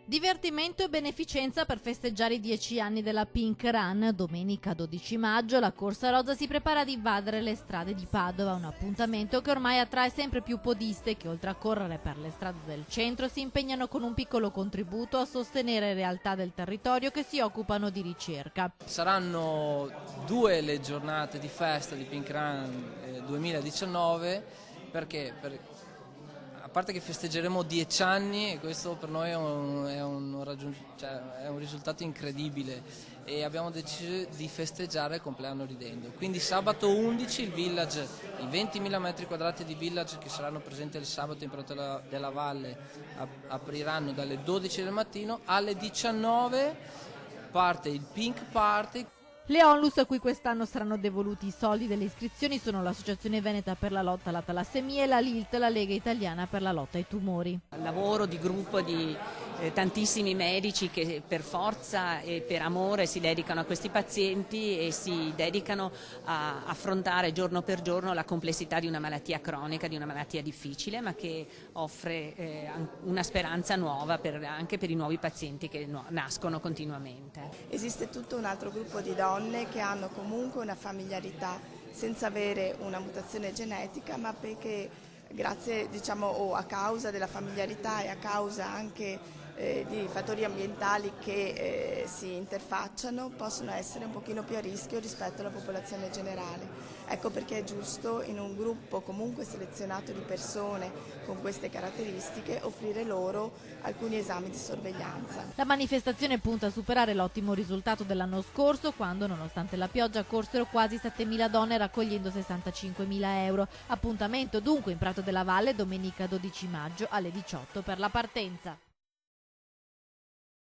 Divertimento e beneficenza per festeggiare i 10 anni della Pink Run. Domenica 12 maggio la Corsa Rosa si prepara ad invadere le strade di Padova, un appuntamento che ormai attrae sempre più podiste che oltre a correre per le strade del centro si impegnano con un piccolo contributo a sostenere realtà del territorio che si occupano di ricerca. Saranno 2 le giornate di festa di Pink Run 2019 perché a parte che festeggeremo 10 anni e questo per noi è un risultato incredibile e abbiamo deciso di festeggiare il compleanno ridendo. Quindi sabato 11 il village, i 20.000 metri quadrati di village che saranno presenti il sabato in Proto della Valle apriranno dalle 12 del mattino alle 19 parte il Pink Party. Le onlus a cui quest'anno saranno devoluti i soldi delle iscrizioni sono l'Associazione Veneta per la lotta alla talassemia e la LILT, la Lega Italiana per la lotta ai tumori. Lavoro di gruppo di tantissimi medici che per forza e per amore si dedicano a questi pazienti e si dedicano a affrontare giorno per giorno la complessità di una malattia cronica, di una malattia difficile, ma che offre una speranza nuova anche per i nuovi pazienti che nascono continuamente. Esiste tutto un altro gruppo di donne che hanno comunque una familiarità senza avere una mutazione genetica, ma perché grazie o a causa della familiarità e a causa anche di fattori ambientali che si interfacciano possono essere un pochino più a rischio rispetto alla popolazione generale. Ecco perché è giusto in un gruppo comunque selezionato di persone con queste caratteristiche offrire loro alcuni esami di sorveglianza. La manifestazione punta a superare l'ottimo risultato dell'anno scorso quando nonostante la pioggia corsero quasi 7.000 donne raccogliendo 65.000 euro. Appuntamento dunque in Prato della Valle domenica 12 maggio alle 18 per la partenza.